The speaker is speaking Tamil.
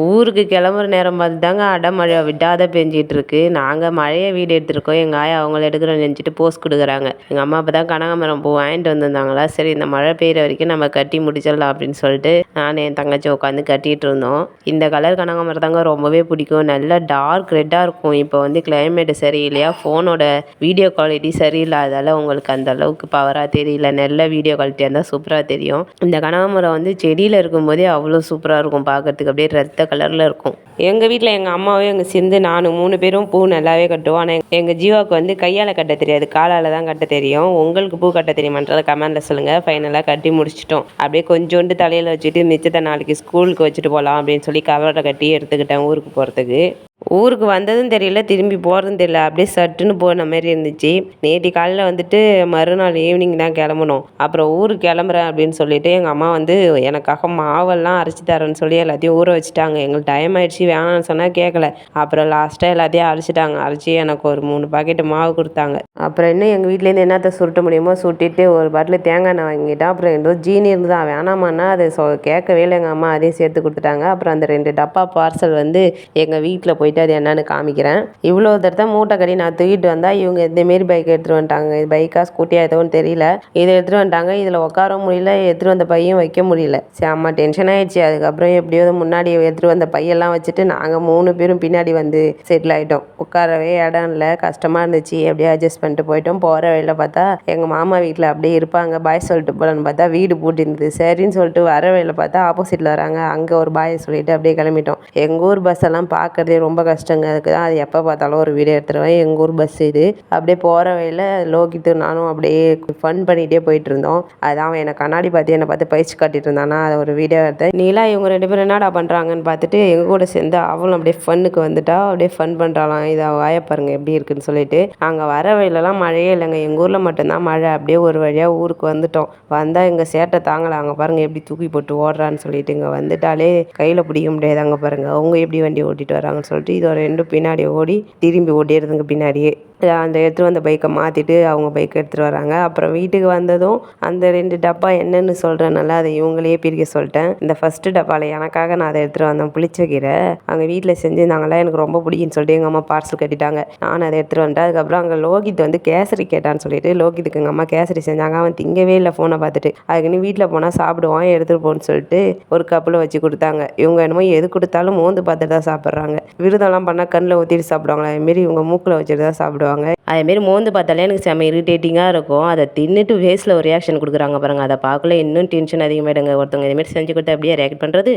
ஊருக்கு கிளம்புற நேரம் பார்த்து தாங்க அடமழை விடாத பெஞ்சிட்டு இருக்கு. நாங்கள் மழையை வீடு எடுத்துருக்கோம். எங்கள் ஆயா அவங்கள எடுக்கிறோன்னு நினச்சிட்டு போஸ் கொடுக்குறாங்க. எங்கள் அம்மா அப்போ தான் கனகாமரம் பூ வாங்கிட்டு வந்திருந்தாங்களா, சரி இந்த மழை பெய்கிற வரைக்கும் நம்ம கட்டி முடிச்சிடலாம் அப்படின்னு சொல்லிட்டு நான் என் தங்கச்சி உட்காந்து கட்டிகிட்டு இருந்தோம். இந்த கலர் கனகாமரம் தாங்க ரொம்பவே பிடிக்கும். நல்லா டார்க் ரெட்டாக இருக்கும். இப்போ வந்து கிளைமேட்டு சரியில்லையா, ஃபோனோட வீடியோ குவாலிட்டி சரியில்லாதால உங்களுக்கு அந்த அளவுக்கு பவராக தெரியல. நல்ல வீடியோ குவாலிட்டியாக இருந்தால் சூப்பராக தெரியும். இந்த கனகாமரம் வந்து செடியில் இருக்கும்போதே அவ்வளோ சூப்பராக இருக்கும் பார்க்கறதுக்கு. அப்படியே ரத்த கலரில் இருக்கும். எங்கள் வீட்டில் எங்கள் அம்மாவும் எங்கள் சிந்து நானும் 3 பேரும் பூ நல்லாவே கட்டுவோம். ஆனால் எங்கள் ஜீவாவுக்கு வந்து கையால் கட்ட தெரியாது, காலால் தான் கட்ட தெரியும். உங்களுக்கு பூ கட்ட தெரியுமான்றதை கமெண்டில் சொல்லுங்கள். ஃபைனலாக கட்டி முடிச்சிட்டோம். அப்படியே கொஞ்சோண்டு தலையில் வச்சுட்டு மிச்சத்தை நாளைக்கு ஸ்கூலுக்கு வச்சுட்டு போகலாம் அப்படின்னு சொல்லி கவரை கட்டி எடுத்துக்கிட்டேன் ஊருக்கு போகிறதுக்கு. ஊருக்கு வந்ததும் தெரியல, திரும்பி போகிறதும் தெரியல. அப்படியே சட்டுன்னு போன மாதிரி இருந்துச்சு. நேற்று காலையில் வந்துட்டு மறுநாள் ஈவினிங் தான் கிளம்பணும். அப்புறம் ஊருக்கு கிளம்புறேன் அப்படின்னு சொல்லிட்டு எங்கள் அம்மா வந்து எனக்காக மாவெல்லாம் அரைச்சி தரேன்னு சொல்லி எல்லாத்தையும் ஊற வச்சுட்டாங்க. எங்களுக்கு டைம் ஆகிடுச்சு, வேணாம்னு சொன்னால் கேட்கல. அப்புறம் லாஸ்ட்டாக எல்லாத்தையும் அரைச்சிட்டாங்க. அரைச்சி எனக்கு ஒரு 3 பாக்கெட்டு மாவு கொடுத்தாங்க. அப்புறம் இன்னும் எங்கள் வீட்லேருந்து என்னத்தை சுருட்ட முடியுமோ சுட்டிட்டு ஒரு பாட்டில் தேங்காய் எண்ணெய் வாங்கிட்டேன். அப்புறம் ஏதோ ஜீனி இருந்து தான் வேணாமான்னா அதை கேட்கவே இல்லை. எங்கள் அம்மா அதையும் சேர்த்து கொடுத்துட்டாங்க. அப்புறம் அந்த 2 டப்பா பார்சல் வந்து எங்கள் வீட்டில் போயிட்டு அது என்னன்னு காமிக்கிறேன். இவ்வளோ தடவை மூட்டை கட்டி நான் தூக்கிட்டு வந்தால் இவங்க இந்தமாரி பைக் எடுத்துகிட்டு வந்துட்டாங்க. இது பைக்கா ஸ்கூட்டியா எதுவும் தெரியல. இதை எடுத்துகிட்டு வந்துட்டாங்க. இதில் உட்கார முடியல, எடுத்துகிட்டு வந்த பையன் வைக்க முடியல. செம்ம டென்ஷன் ஆகிடுச்சு. அதுக்கப்புறம் எப்படியோ முன்னாடி எடுத்துகிட்டு வந்த பையெல்லாம் வச்சுட்டு நாங்கள் 3 பேரும் பின்னாடி வந்து செட்டில் ஆகிட்டோம். உட்காரவே இடம் இல்லை, கஷ்டமாக இருந்துச்சு. எப்படியோ அட்ஜஸ்ட் பண்ணிட்டு போயிட்டோம். போகிற வழியில் பார்த்தா எங்கள் மாமா வீட்டில் அப்படியே இருப்பாங்க, பாய் சொல்லிட்டு போகலான்னு பார்த்தா வீடு பூட்டி இருந்தது. சரின்னு சொல்லிட்டு வர வழியில் பார்த்தா ஆப்போசிட்டில் வராங்க. அங்கே ஒரு பாய் சொல்லிட்டு அப்படியே கிளம்பிட்டோம். எங்கள் ஊர் பஸ் எல்லாம் பார்க்குறதே ரொம்ப கஷ்டங்க. அதுக்கு தான் அது எப்போ பார்த்தாலும் ஒரு வீடியோ எடுத்துருவேன். எங்கள் ஊர் பஸ் இது. அப்படியே போகிற வழியில் லோகித்து நானும் அப்படியே ஃபன் பண்ணிகிட்டே போயிட்டு இருந்தோம். அதான் அவன் என்னை கண்ணாடி பார்த்து என்னை பார்த்து பயிற்சி காட்டிட்டு இருந்தானா, அதை ஒரு வீடியோ எடுத்தேன். நீலா இவங்க 2 பேரும் என்னடா பண்ணுறாங்கன்னு பார்த்துட்டு எங்கள் கூட சேர்ந்து அவளும் அப்படியே ஃபன்னுக்கு வந்துட்டா. அப்படியே ஃபன் பண்ணுறாளாம். இதை வாய பாருங்க எப்படி இருக்குன்னு சொல்லிட்டு. அங்கே வர வழியிலலாம் மழையே இல்லைங்க. எங்கள் ஊரில் மட்டும்தான் மழை. அப்படியே ஒரு வழியாக ஊருக்கு வந்துட்டோம். வந்தால் எங்கள் சேட்டை தாங்கலை. அங்கே பாருங்கள் எப்படி தூக்கி போட்டு ஓடுறான்னு சொல்லிட்டு. இங்கே வந்துட்டாலே கையில் பிடிக்க முடியாது. அங்கே பாருங்கள் அவங்க எப்படி வண்டி ஓட்டிகிட்டு வராங்கன்னு சொல்லிட்டு இது 2 பின்னாடி ஓடி திரும்பி ஓடிடுதுங்க பின்னாடியே. அந்த எடுத்துகிட்டு வந்த பைக்கை மாற்றிட்டு அவங்க பைக்கை எடுத்துகிட்டு வராங்க. அப்புறம் வீட்டுக்கு வந்ததும் அந்த 2 டப்பா என்னென்னு சொல்கிறேன்னால அதை இவங்களையே பிரிக்க சொல்லிட்டேன். இந்த ஃபஸ்ட்டு டப்பாவில் எனக்காக நான் அதை எடுத்துகிட்டு வந்தேன், புளிச்சக்கீரை. அங்கே வீட்டில் செஞ்சுருந்தாங்களா, எனக்கு ரொம்ப பிடிக்குன்னு சொல்லிட்டு எங்கள் அம்மா பார்சல் கட்டிட்டாங்க. நான் அதை எடுத்துகிட்டு வந்துட்டேன். அதுக்கப்புறம் அங்கே லோகித் வந்து கேசரி கேட்டான்னு சொல்லிட்டு லோகித்துக்கு எங்கள் அம்மா கேசரி செஞ்சாங்க. அவன் திங்கவே இல்லை ஃபோனை பார்த்துட்டு. அதுக்குன்னு வீட்டில் போனால் சாப்பிடுவான், எடுத்துகிட்டு போன்னு சொல்லிட்டு ஒரு கப்பில் வச்சு கொடுத்தாங்க. இவங்க என்னமோ எது கொடுத்தாலும் மோந்து பார்த்துட்டு தான் சாப்பிட்றாங்க. விருதெல்லாம் பண்ணால் கண்ணில் ஊற்றிட்டு சாப்பிடுவாங்களா, அதுமாரி இவங்க மூக்கில் வச்சுட்டு தான் சாப்பிடுவாங்க. அதேமாரி மோந்து பார்த்தாலே எனக்கு செம்ம இரிட்டேட்டிங்காக இருக்கும். அதை தின்னுட்டு ஃபேஸில் ஒரு ரியாக்ஷன் கொடுக்குறாங்க பாருங்கள். அதை பார்க்கல இன்னும் டென்ஷன் அதிகமாகிடுங்க. ஒருத்தவங்க இதுமாரி செஞ்சு கொடுத்தா அப்படியே ரியாக்ட் பண்ணுறது.